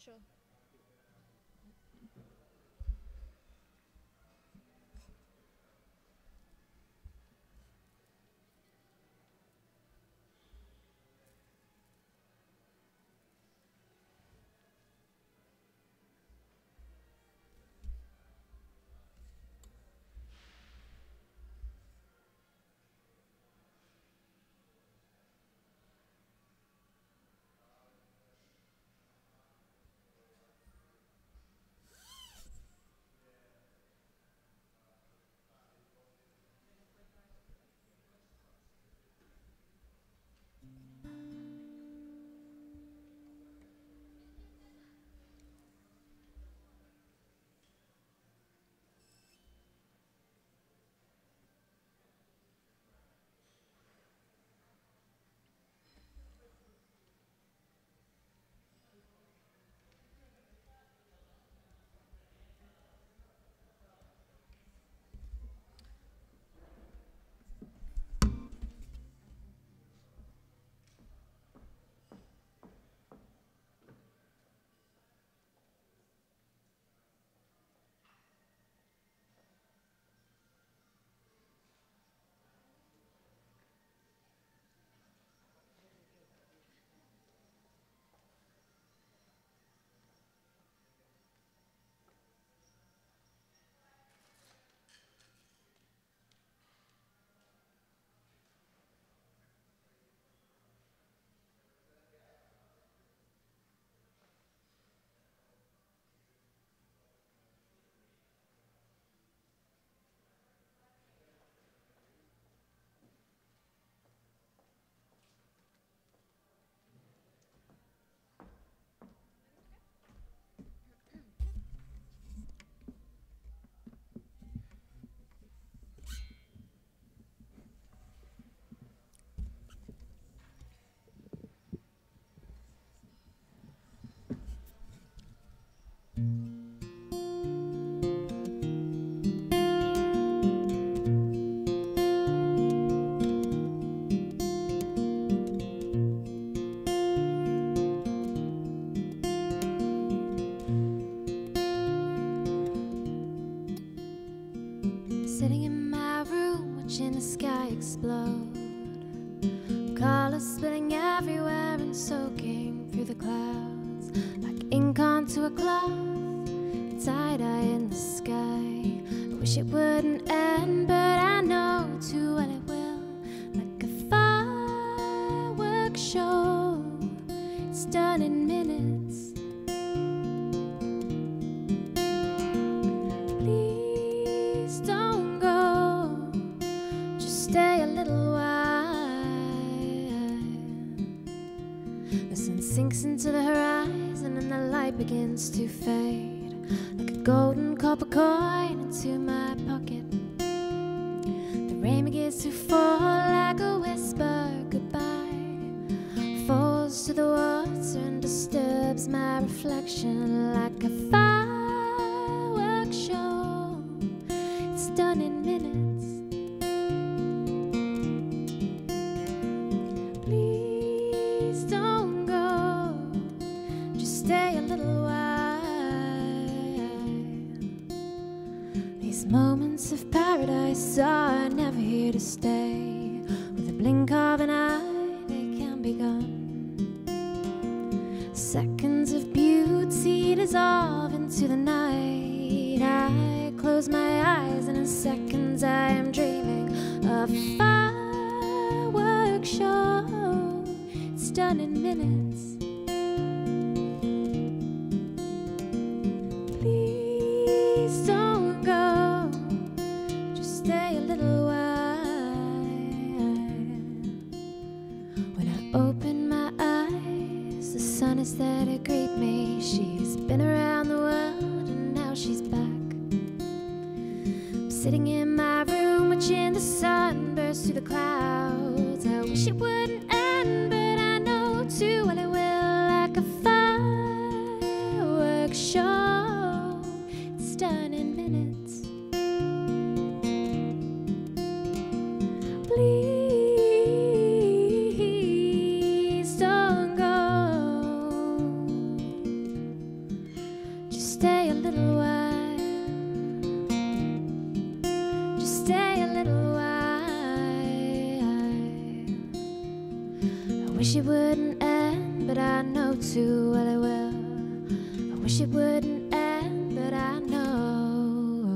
Sure. Sitting in my room, watching the sky explode. Colors spilling everywhere and soaking through the clouds like ink onto a cloth, tie-dye in the sky. I wish it wouldn't end, but I know too well it will. Like a fireworks show, it's done in minutes. Please don't go, just stay a little while. The sun sinks into the horizon and the light begins to fade, like a golden copper coin into my pocket. The rain begins to fall like a whisper goodbye, falls to the water and disturbs my reflection. Like a fireworks show, it's done in minutes. Please don't go, just stay a little while. These moments of paradise are never here to stay. With a blink of an eye, they can be gone. Seconds of beauty dissolve into the night. I close my eyes and in seconds I am dreaming of a fireworks show. It's done in minutes. Please don't go, just stay a little while. When I open my eyes, the sun is there to greet me. She's been around the world and now she's back. I'm sitting in my room watching the sun burst through the clouds. I wish it wouldn't end, but I know too well it will. Like a fireworks show, it's done in minutes. Please don't go, stay a little while. Just stay a little while. I wish it wouldn't end, but I know too well it will. I wish it wouldn't end, but I know.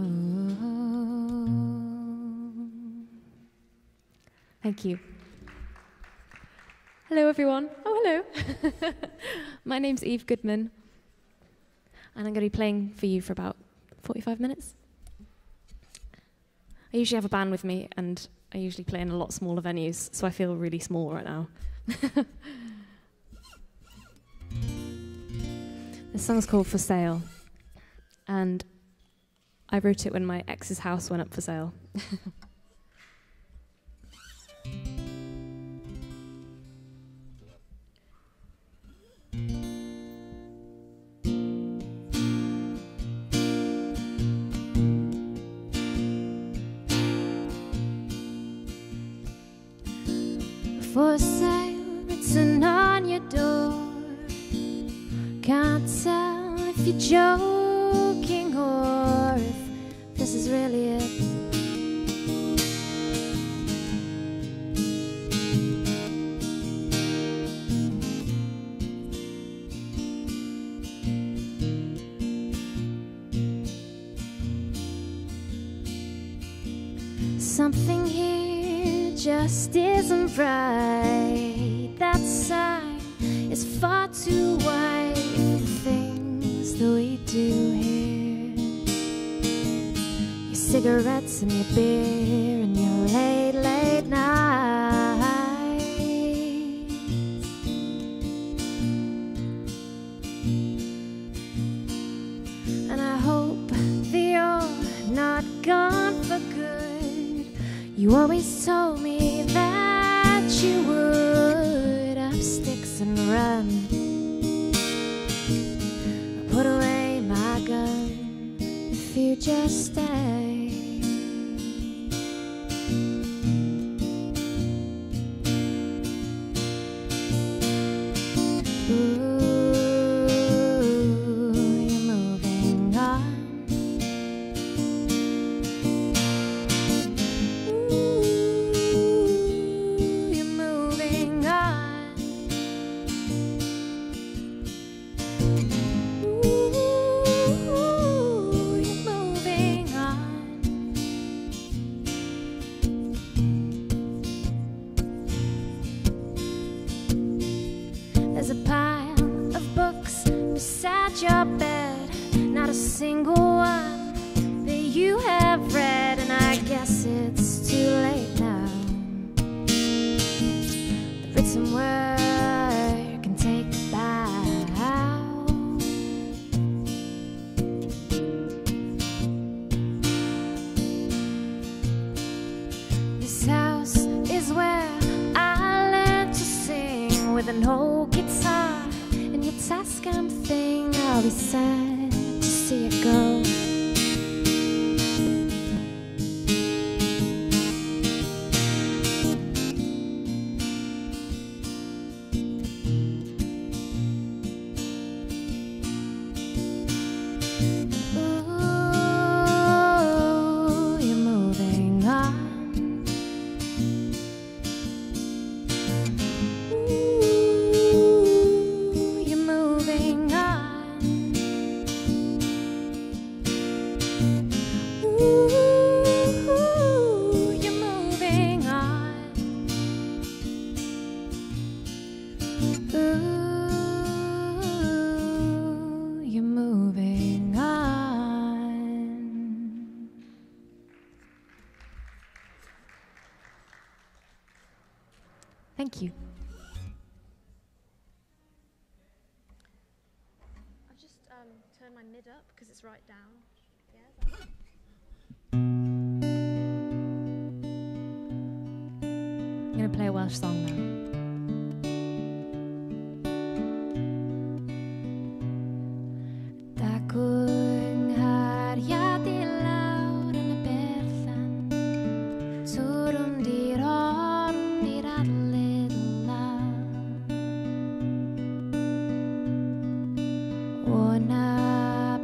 Thank you. Hello everyone. Oh, hello. My name's Eve Goodman, and I'm going to be playing for you for about 45 minutes. I usually have a band with me, and I usually play in a lot smaller venues, so I feel really small right now. This song's called For Sale, and I wrote it when my ex's house went up for sale. For sale, written on your door. Can't tell if you're joking or if this is really it. Something here just isn't right. That sign is far too wide for things that we do here. Your cigarettes and your beer and your late, late nights. And I hope that you're not gone for good. You always told me that you would up sticks and run. I'll put away my gun if you just stay. There's a pile of books beside your bed, not a single one that you have read, and I guess it's too late now. The written word can take a bow. This house is where I learned to sing with an old guitar and your Tascam thing. I'll be sad to see it go. Ooh, you're moving on. Thank you. I've just turned my mid up because it's right down. Yeah, I'm going to play a Welsh song now. Warna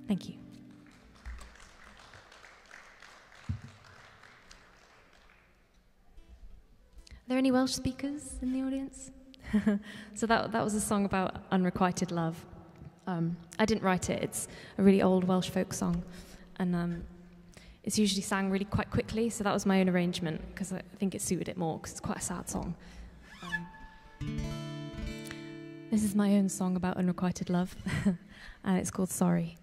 Thank you. Are there any Welsh speakers in the audience? So that was a song about unrequited love. I didn't write it. It's a really old Welsh folk song, and it's usually sang really quite quickly, so that was my own arrangement, because I think it suited it more, because it's quite a sad song. This is my own song about unrequited love, and it's called Sorry.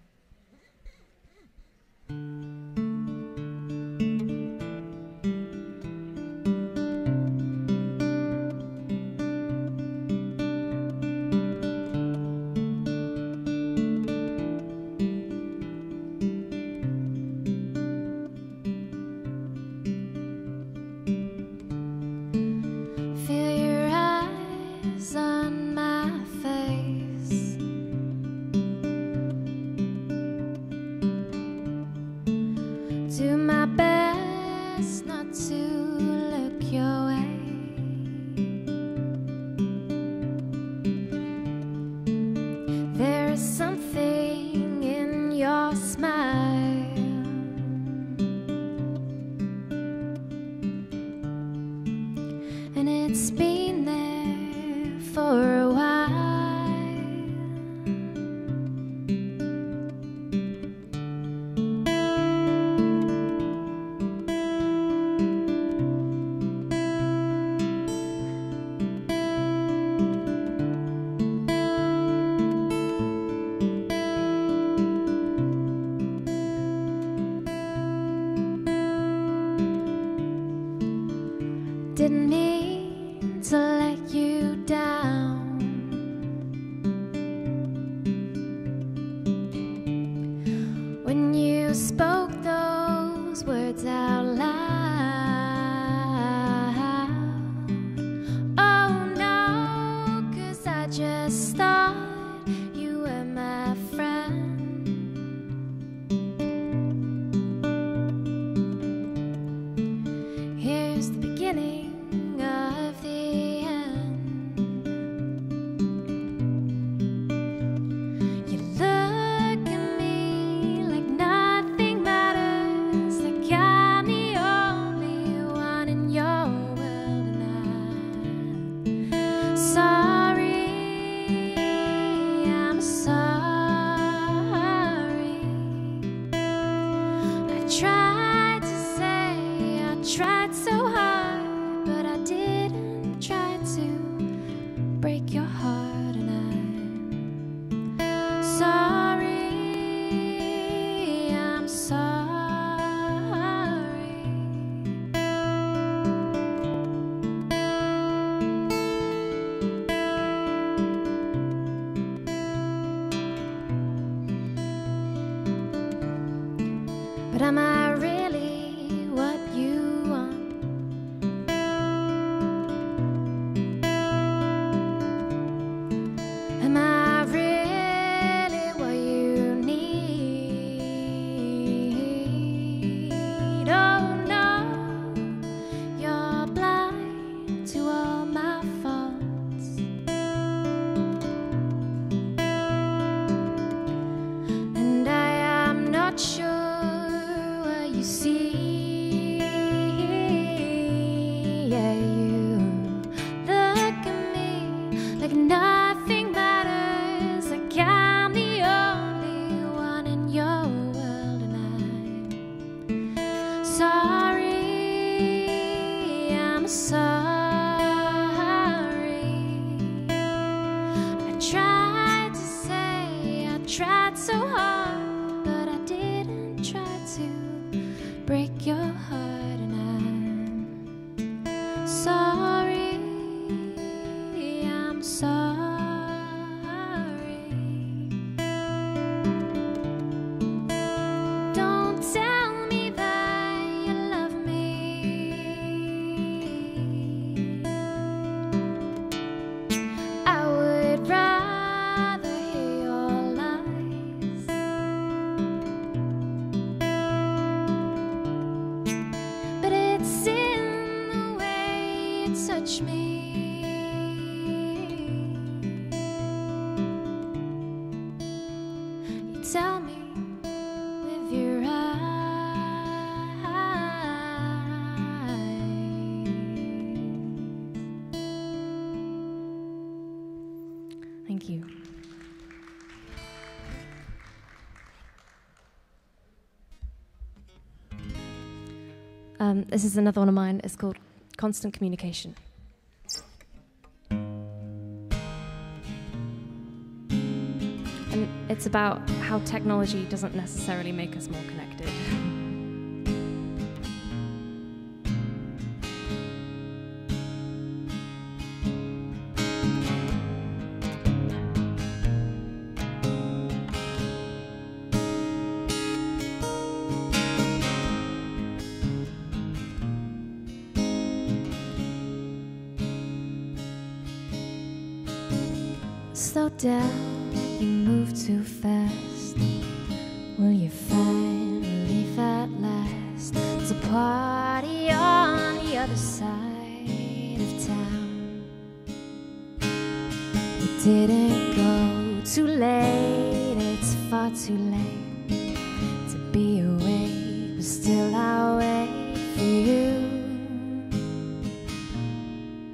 Do my best not to look your way. There is something in your smile, and it's been there for a while. Didn't mean to let you down. When you spoke those words out loud. Oh no, 'cause I just thought you were my friend. Here's the beginning of the end. You look at me like nothing matters, like I'm the only one in your world, and I'm sorry, I'm sorry. I tried to say, I tried so hard, but I didn't try to break your heart, and I'm sorry, I'm sorry. But am I really what you want? Am I really what you need? Oh no, you're blind to all my faults, and I am not sure what you see. Yeah, you look at me like nothing matters, like I'm the only one in your world, and I'm sorry, I'm sorry. I tried to say, I tried so hard, but I didn't try to break your heart, and I'm sorry, I'm sorry. Don't tell me that you love me. I would rather hear your lies. But it's in the way you touch me. You tell me This is another one of mine. It's called Constant Communication. And it's about how technology doesn't necessarily make us more connected. Slow down, you move too fast. Will you find relief at last? There's a party on the other side of town. We didn't go too late, it's far too late to be away, but still I'll wait for you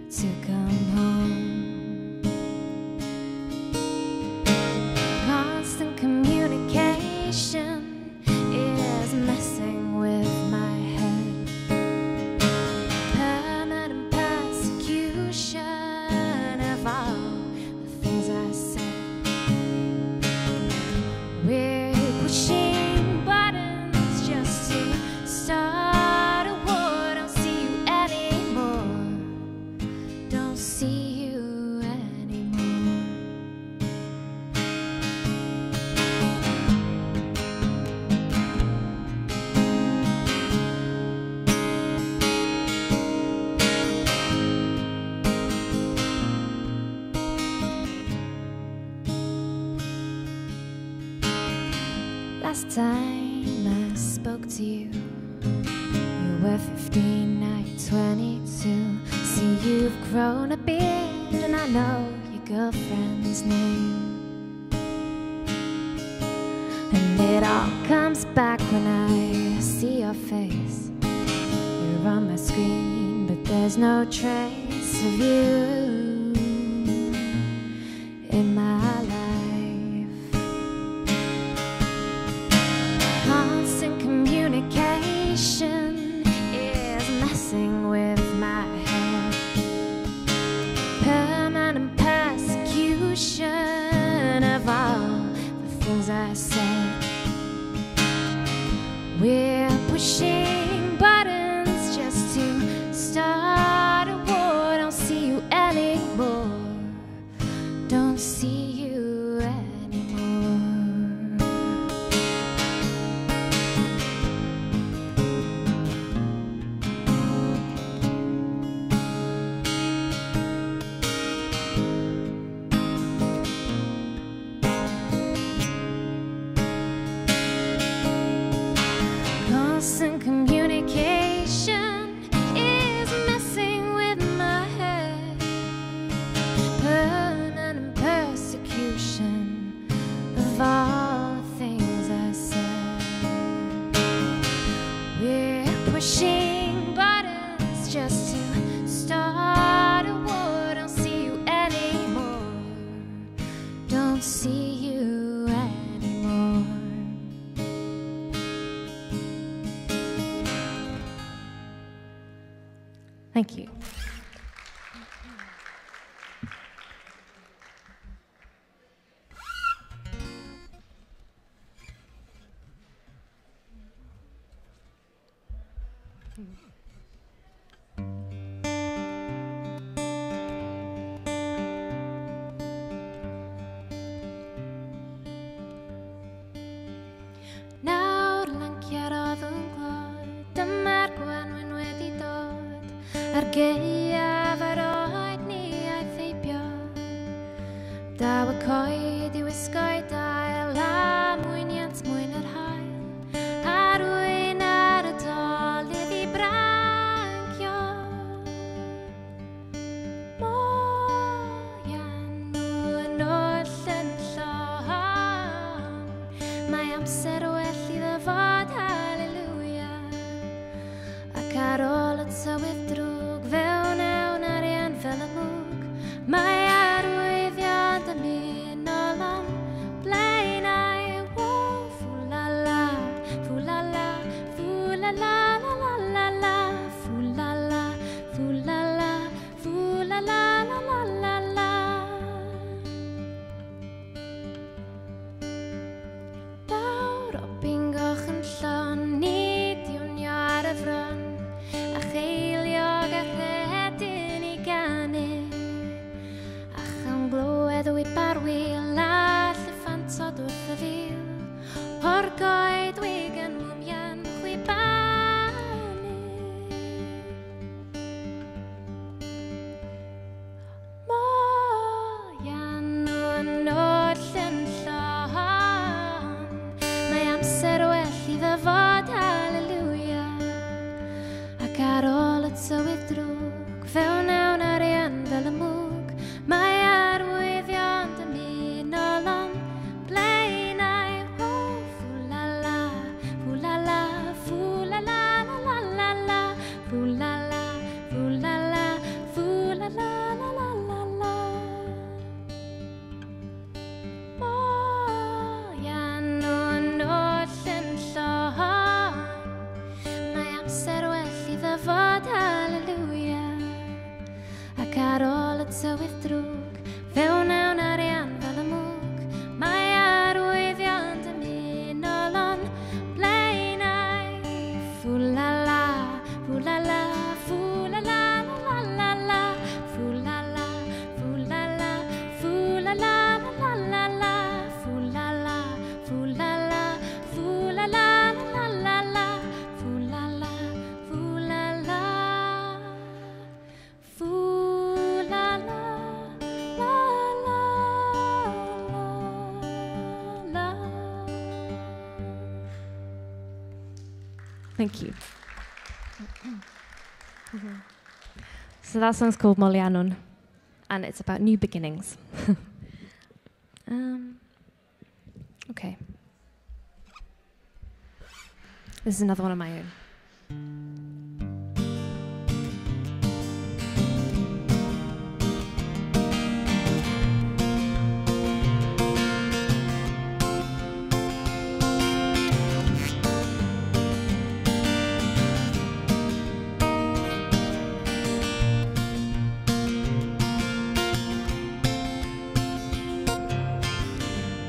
to come home. Constant communication is messing with my head. Permanent persecution of all the things I said. We're pushing buttons just to start a war. Don't see you anymore. Don't see you anymore. Last time I spoke to you, you were 15, now you're 22. See, you've grown a beard and I know your girlfriend's name. And it all comes back when I see your face. You're on my screen, but there's no trace of you in my life. Constant communication is messing with my head. Permanent persecution of all the things I said. We're pushing buttons just to start a war. Don't see you anymore. Don't see you anymore. Constant communication is messing with my head. Permanent persecution of all the things I said. We're pushing buttons just to start a war. Don't see you anymore. Don't see you anymore. Thank you. Nawr lanciarodd yn glod, dyma'r gwanwyn wedi dod, ar gaeaf yr oed ni a'i theibio. Daw y coed i wisgo'i dail, a mwyniant mwyn yr hael, arwyn ar y dolydd i brancio. Moian nhw yn oll yn llon, mae amser well iddo fod, hallelujah. Ac ar ôl y tywydd drwg, fewn ewn arian fel y mwg, mae arwyddion dymun o lan blaenau. Wo, fu la la, fu la la, fu la la la la la la. orgoed wigan mwmian chwibanu. Moyan o'n oll yn llon, mae amser well iddo fod, hallelujah. Ac ar ôl y tywydd drwg, fewn awn arian fel y mwg, mae arwyddion dymunol o'n blaenau. Oh, fwlala, fwlala, fwlala, la la la la, fwlala, fwlala, fwlala, la la la la. Moyan o'n oll yn llon, mae amser well iddo fod, hallelujah. Ac ar ôl y tywydd drwg, fewn awn arian fel y mwg, mae arwyddion dymunol o'n blaenau. Fwlala, fwlala, fwlala, la la la la, fwlala, fwlala, fwlala, la la la la, fwlala, fwlala, fwlala, la la la la, fwlala, fwlala, fwlala, la la la la. Thank you. So that song's called Molyannon, and it's about new beginnings. Okay. This is another one of my own.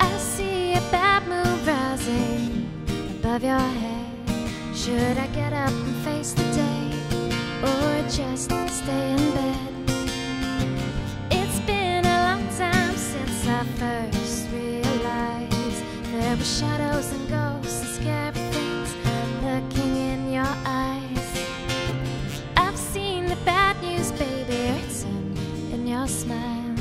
I see a bad moon rising above your head. Should I get up and face the day, or just stay in bed? It's been a long time since I first realized there were shadows and ghosts and scary things looking in your eyes. I've seen the bad news, baby, written in your smile.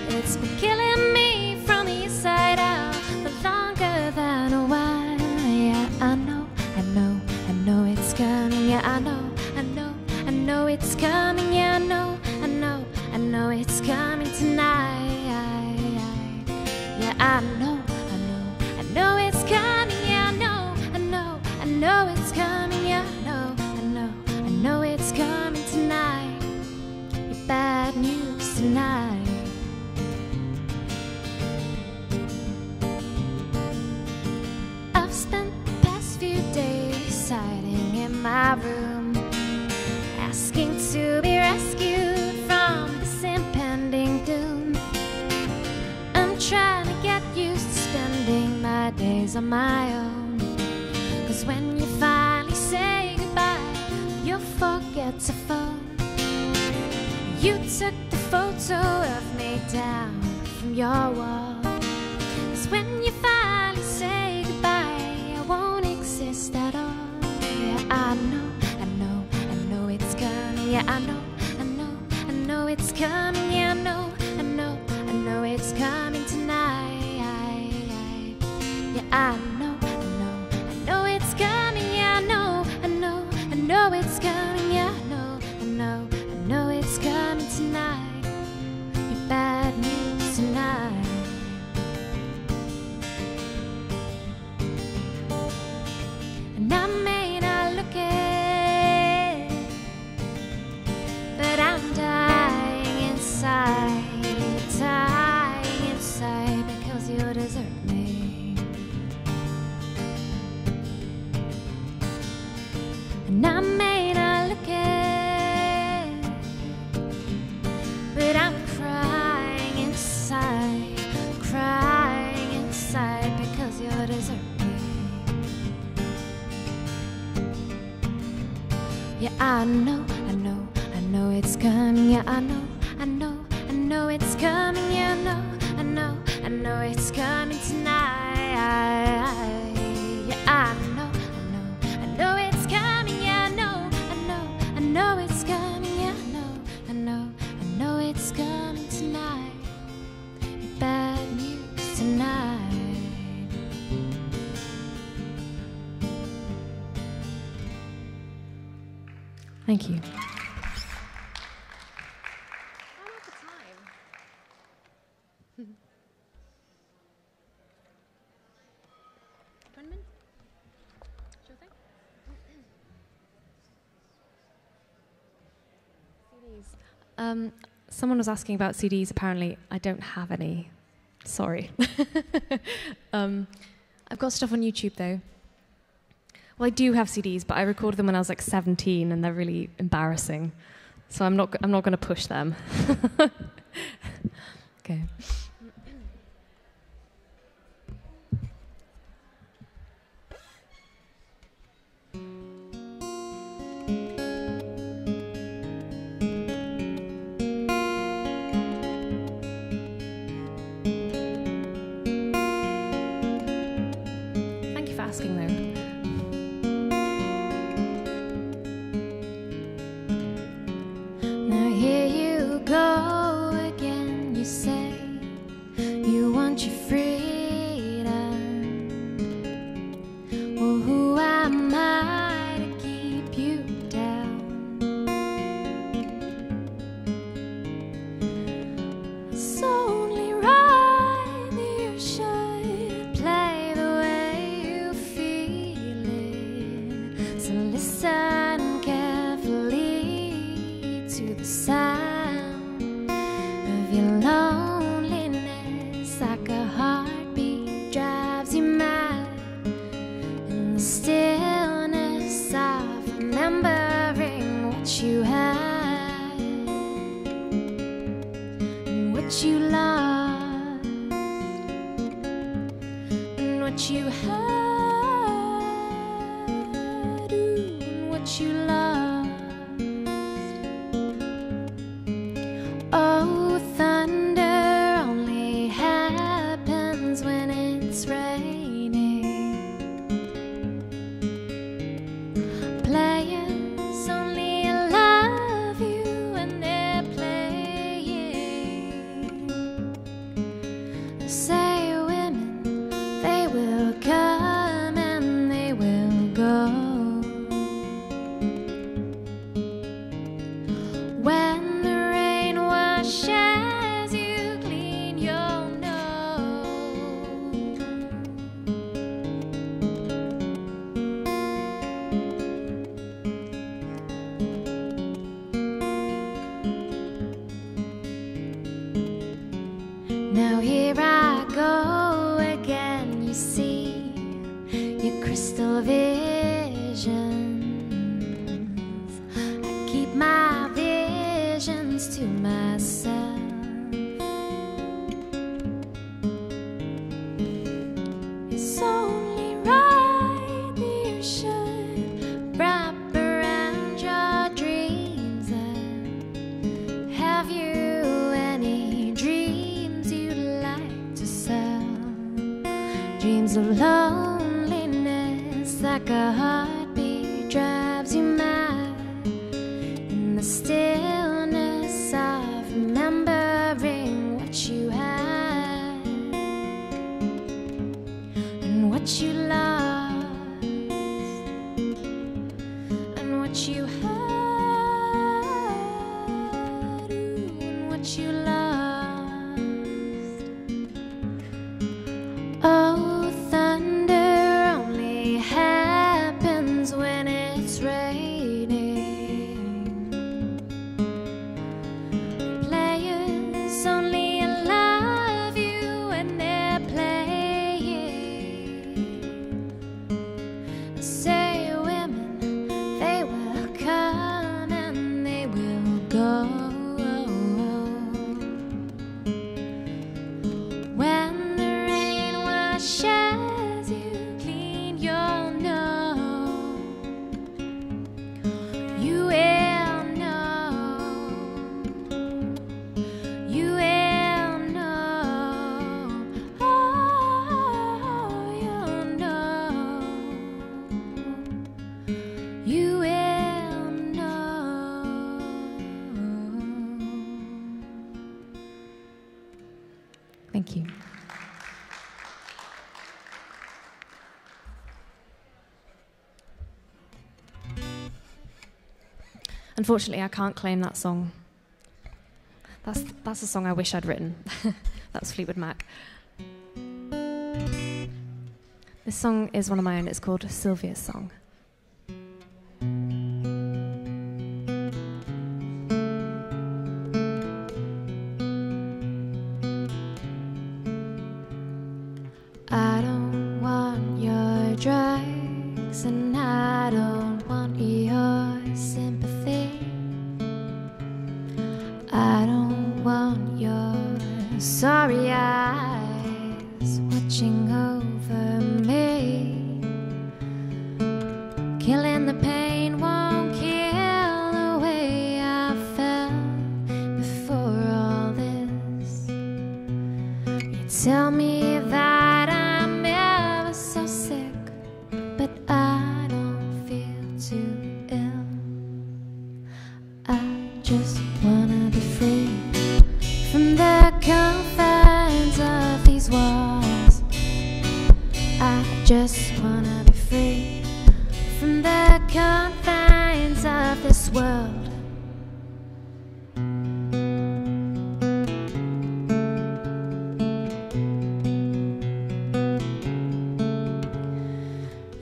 It's been killing me from the inside out for longer than a while. Yeah, I know, I know, I know it's coming. Yeah, I know, I know, I know it's coming. Yeah, I know, I know, I know it's coming tonight. Yeah, I know, I know, I know it's coming. Yeah, I know, I know, I know it's coming. Yeah, I know, I know, I know it's coming tonight. Your bad news tonight. I've spent the past few days hiding in my room, asking to be rescued from this impending doom. I'm trying to get used to spending my days on my own, 'cause when you finally say goodbye, you'll forget to phone. You took the photo of me down from your wall, 'cause when you finally say goodbye, I won't exist at all. Yeah, I know, I know, I know it's coming. Yeah, I know, I know, I know it's coming. Yeah, I know, I know, I know it's coming tonight. Yeah, I know, I know, I know it's coming. Yeah, I know, I know, I know it's coming. Yeah, I know, I know, I know it's coming tonight. Your bad news tonight. And I may not look it, but I'm dying inside, because you deserve me. And I may not look it, but I'm crying inside, because you deserve me. Yeah, I know, I know, I know it's coming. Yeah, I know, I know, I know it's coming. Yeah, I know, I know, I know it's coming tonight. Thank you. Someone was asking about CDs. Apparently, I don't have any. Sorry. I've got stuff on YouTube, though. Well, I do have CDs, but I recorded them when I was like 17, and they're really embarrassing. So I'm not going to push them. Okay. Asking though. Now here you go again. You say you want your freedom. Well, who am I to keep you down? It's only right that you should play the way you feel it. So listen carefully to the sound of your loneliness, like a heartbeat drives you mad. In the stillness of remembering what you had and what you lost and what you had and what you lost. Oh, thunder only happens when it's raining. Players only love you when they're playing. Say women, they will come and they will go. When the rain washes you clean, you'll know. Now here I go again, you see your crystal visions. I keep my visions to myself. It's only right that you should wrap around your dreams. And have you any dreams you'd like to sell? Dreams of loneliness, like a heartbeat drives you mad. In the stillness of remembering what you had and what you lost and what you had and what you lost. Oh, thunder only happens when it's raining. Players only love you when they're playing. Say women, they will come and they will go. When the rain washes you clean, you'll know. You will know. You will know. Oh, you'll know. Unfortunately, I can't claim that song. That's a song I wish I'd written. That was Fleetwood Mac. This song is one of my own. It's called Sylvia's Song. I don't want your drugs, and I don't want your sympathy. I don't want your sorry eyes watching over me. Killing the pain won't kill the way I felt before all this. You tell me that I'm ever so sick, but I don't feel too ill. I just wanna be free from the confines of these walls. I just wanna be free from the confines of this world.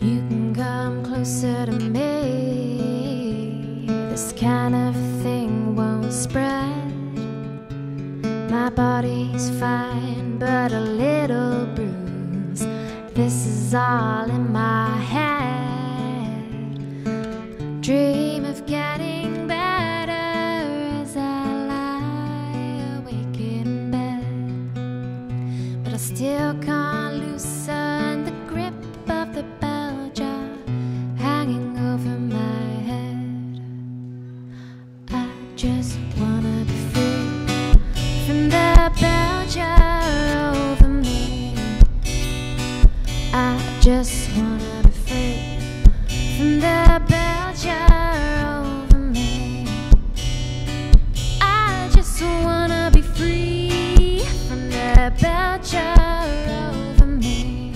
You can come closer to me. This kind of thing won't spread. My body's fine, but a little bruised. This is all in my head. Dream of getting better as I lie awake in bed, but I still can't loosen the grip of the bell jar hanging over my head. I just wanna be free from the bell jar over me. I just wanna be free from the bell jar over me. I just wanna be free from the bell jar over me.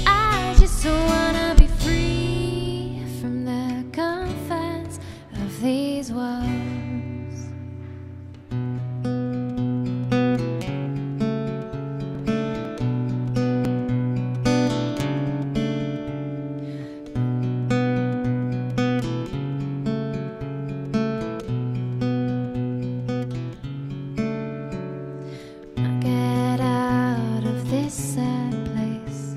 I just wanna be free from the confines of these walls. Get out of this sad place,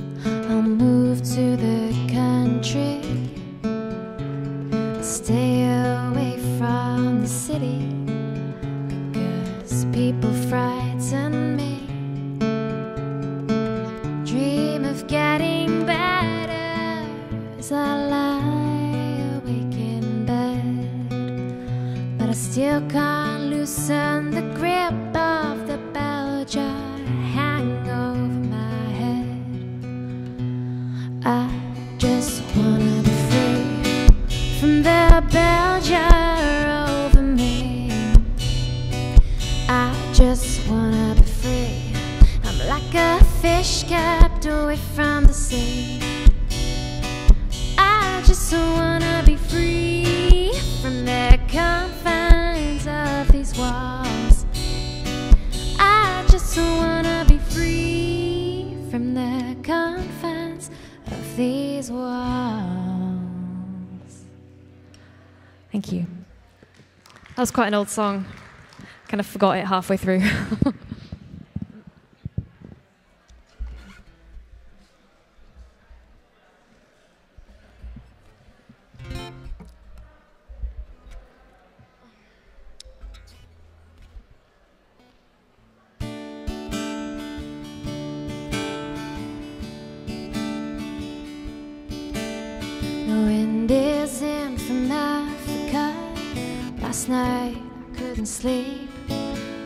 I'll move to the country. Stay away from the city, because people frighten me. Dream of getting better as I lie awake in bed, but I still can't loosen the grip of the bell jar hanging over my head. I just wanna be free from the bell jar over me. I just wanna be free. I'm like a fish kept away from the sea. I just wanna be free from the confines of these walls. I just wanna be free from the confines of these walls. Thank you. That was quite an old song. Kind of forgot it halfway through. The wind is in from Africa. Last night I couldn't sleep.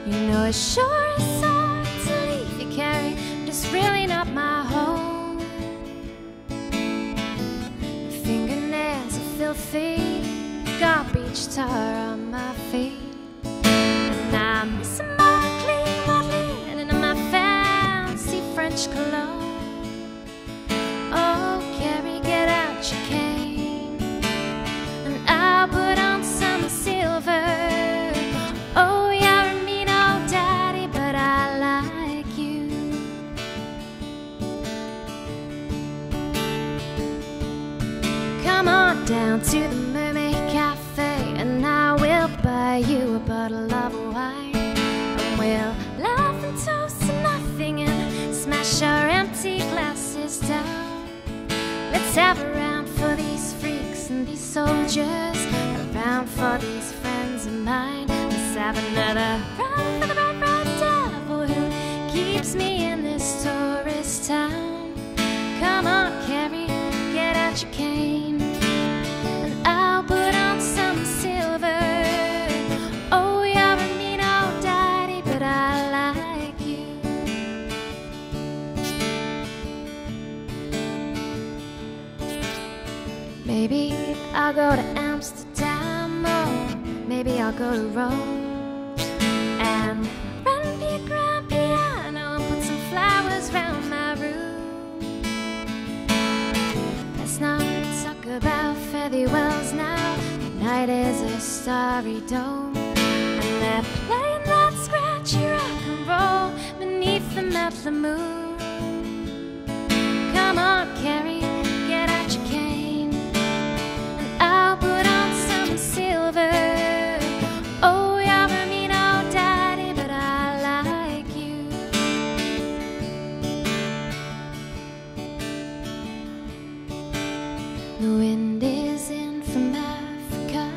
You know it sure is hard to leave you, Carrie, but it's really not my home. My fingernails are filthy, got beach tar on my feet, and I'm missing my clean white linen and my fancy French cologne. Oh, Carrie, get out your cane, and I'll put on down to the Mermaid Cafe, and I will buy you a bottle of wine, and we'll laugh and toast to nothing and smash our empty glasses down. Let's have a round for these freaks and these soldiers, a round for these friends of mine. Let's have another round for the bright red devil who keeps me in this tourist town. Come on, Carrie, get out your cane, and I'll put on some silver. Oh, you're a mean old daddy, but I like you. Maybe I'll go to Amsterdam, or maybe I'll go to Rome, and rent me a grand piano and put some flowers round my room. Let's not talk about Feather Wells now. The night is a starry dome, and they're playing that scratchy rock and roll beneath the metal moon. Come on, Carrie, get out your cane, and I'll put on some silver. Oh, you're a mean old daddy, but I like you. The wind is in from Africa.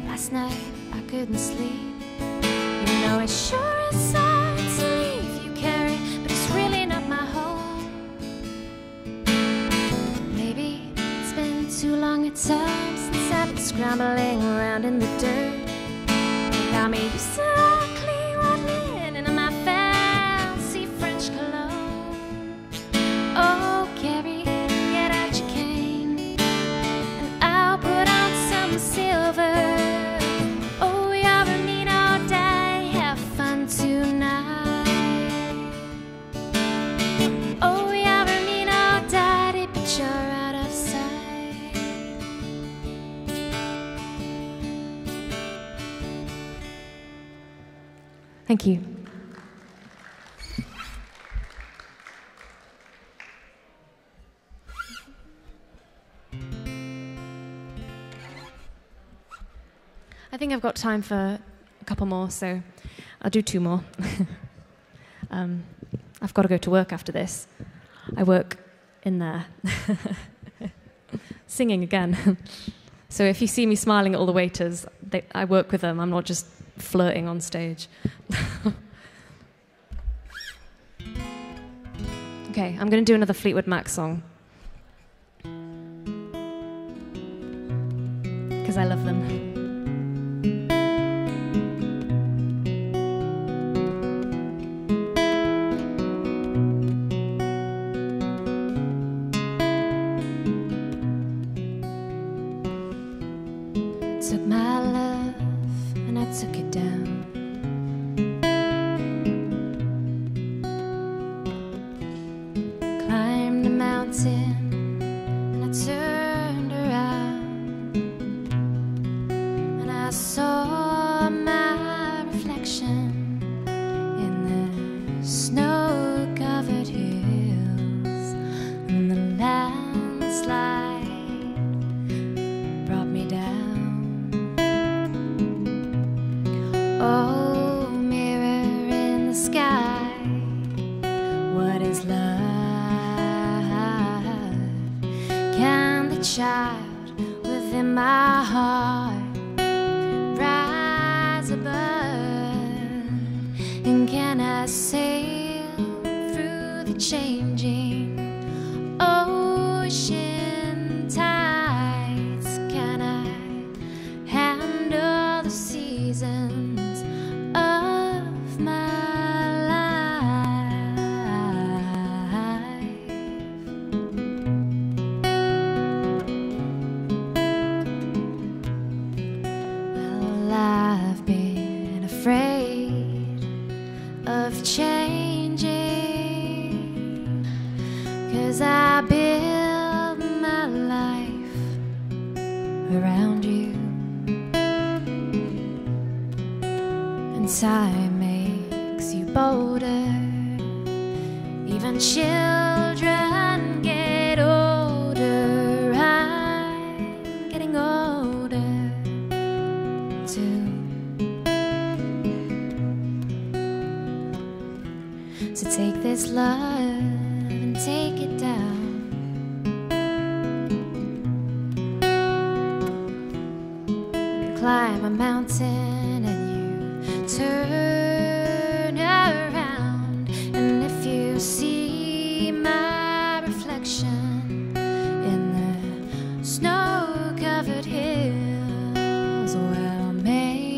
Last night I couldn't sleep. You know it sure is hard to leave you, Carrie, but it's really not my home. Maybe it's been too long a time since I've been scrambling around in the dirt. It got me used to that clean white linen and my fancy French cologne. Oh, Carrie, get out your cane, and I'll put on some silver. Oh, you're a mean old daddy, have fun tonight. Oh, you're a mean old daddy, but you're out of sight. Thank you. I think I've got time for a couple more, so I'll do two more. I've got to go to work after this. I work in there. Singing again. So if you see me smiling at all the waiters, I work with them. I'm not just flirting on stage. Okay, I'm going to do another Fleetwood Mac song, because I love them. Took my love and I took it down. Climbed a mountain and I turned around, and I saw my reflection in the snow-covered hills, and the landslide brought me down. Oh, mirror in the sky, what is love? Can the child within my heart rise above? And can I sail through the changing ocean tides? Can I handle the seasons of my life? Well, I've been afraid of changing, 'cause I build my life around you, and time makes you bolder. Even children get older. I'm it down. Climb a mountain and you turn around, and if you see my reflection in the snow-covered hills, well, maybe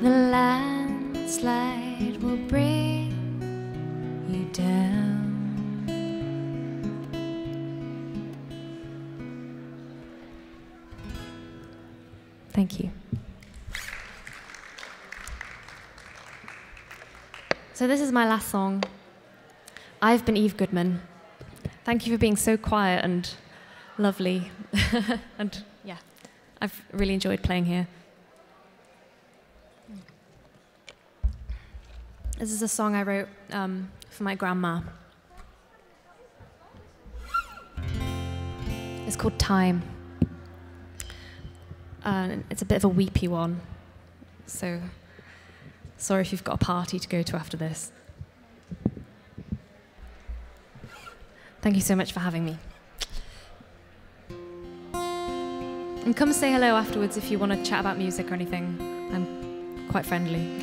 the landslide will bring you down. Thank you. So this is my last song. I've been Eve Goodman. Thank you for being so quiet and lovely. And yeah, I've really enjoyed playing here. This is a song I wrote for my grandma. It's called Time. It's a bit of a weepy one, so sorry if you've got a party to go to after this. Thank you so much for having me. And come say hello afterwards if you want to chat about music or anything. I'm quite friendly.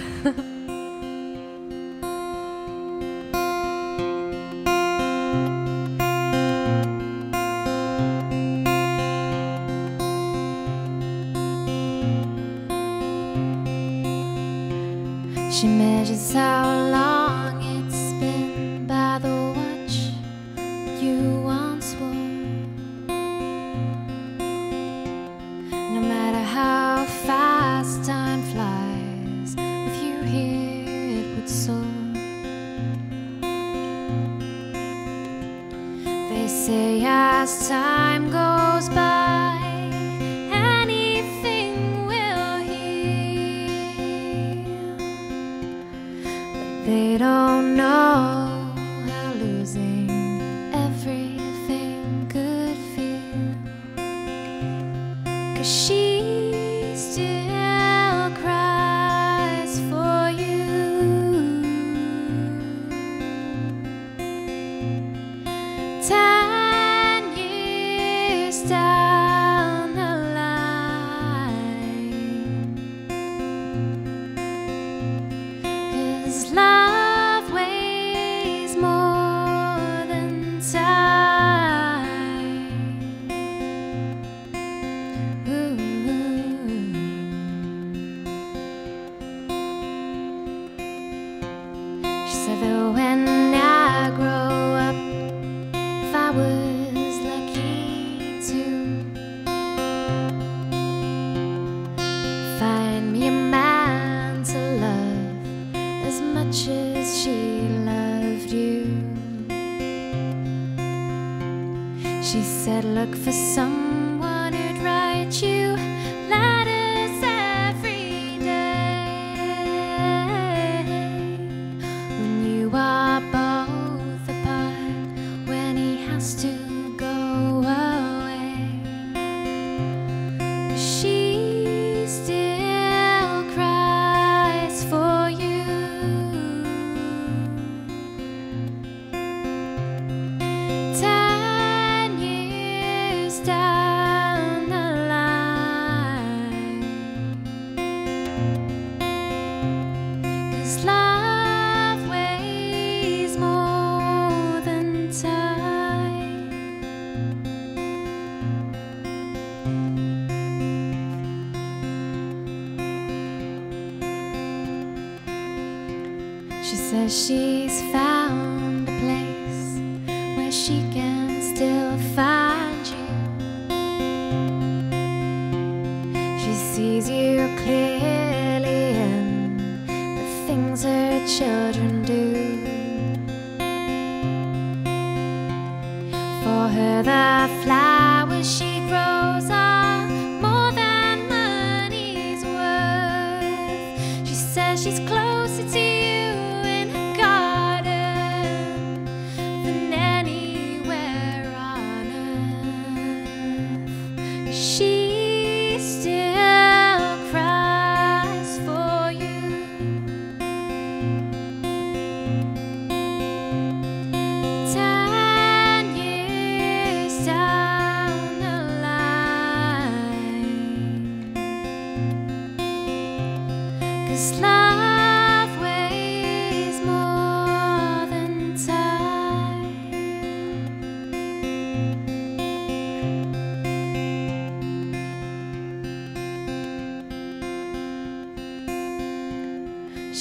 She measures how long it's been by the watch you once wore. No matter how fast time flies, with you here it would soar. They say as time goes by, anything will heal. They don't know how losing everything could feel, 'cause she still cries for you. 10 years down the line, 'cause love weighs more than time. Ooh. She said that when I grow up, if I was lucky to find me a man to love as much as she loved you. She said, look for someone who'd write you letters every day when you are both apart, when he has to go away. She still cries for you. 10 years down the line, 'cause love weighs more than time. She says she's found a place where she can still find you. She sees you clearly in the things her children do. For her, the flowers she grows are more than money's worth. She says she's closer to you in her garden than any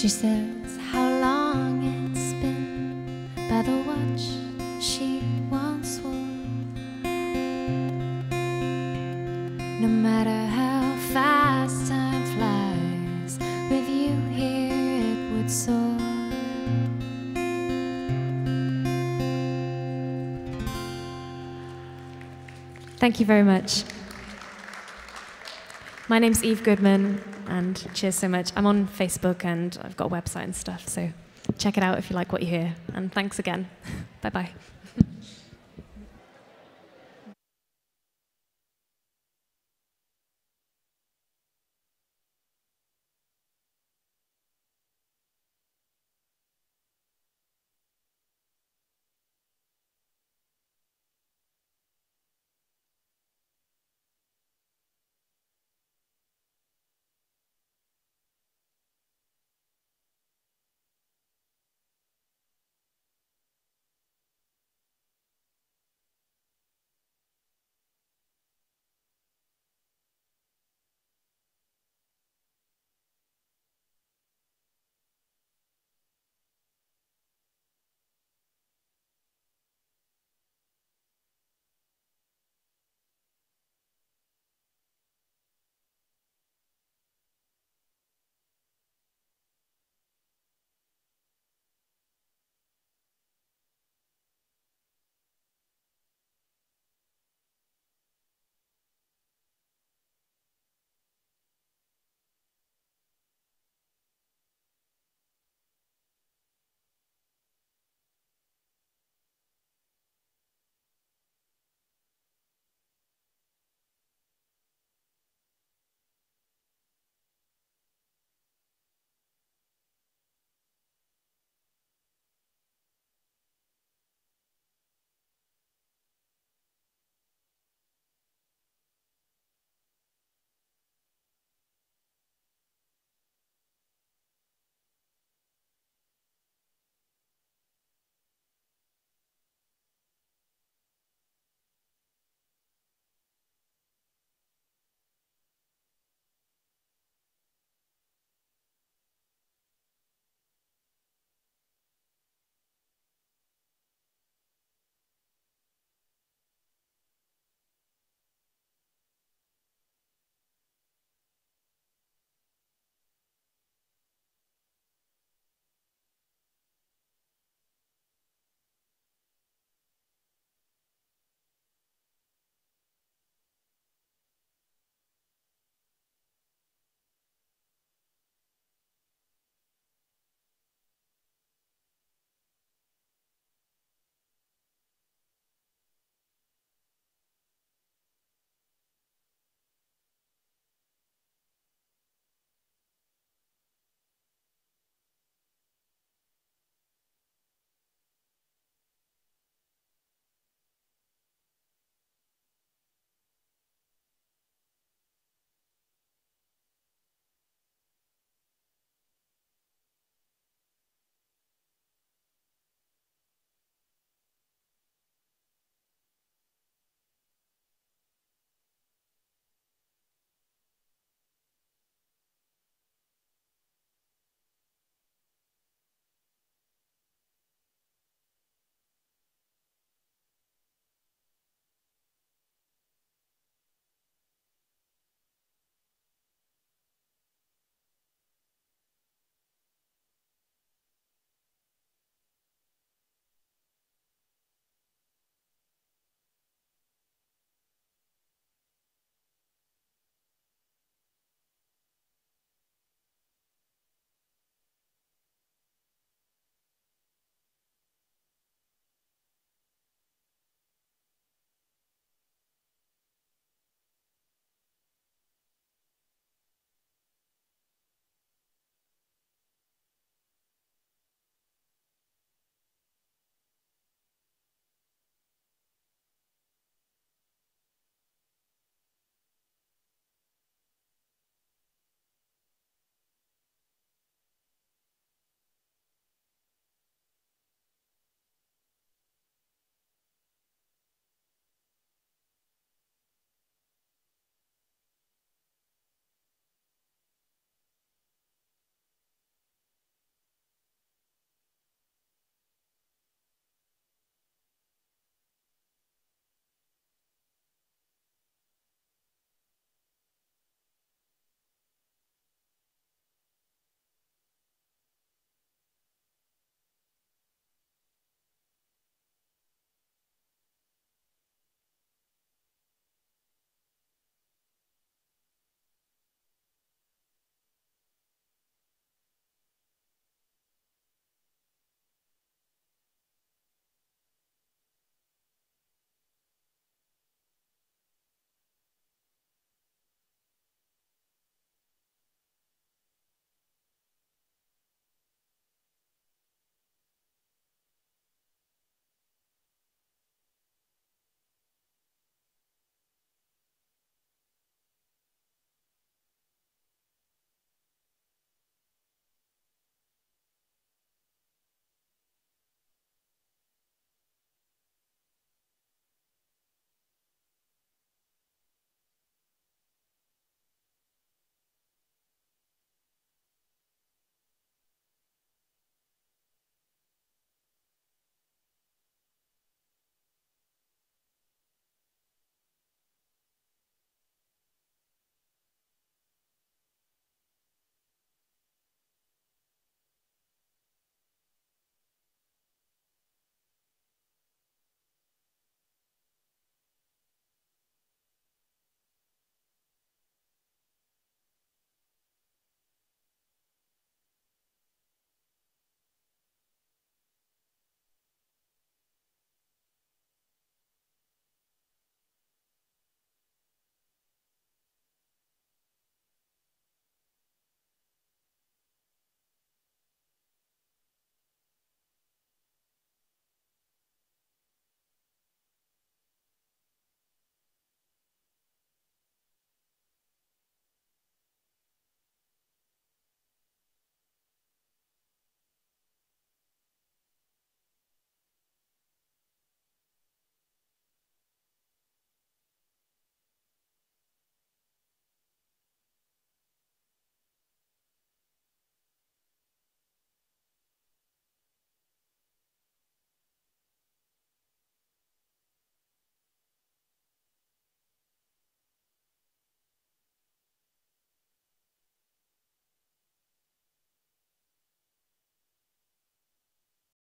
She says how long it's been by the watch she once wore. No matter how fast time flies, with you here it would soar. Thank you very much. My name's Eve Goodman, and cheers so much. I'm on Facebook and I've got a website and stuff, so check it out if you like what you hear. And thanks again. Bye-bye.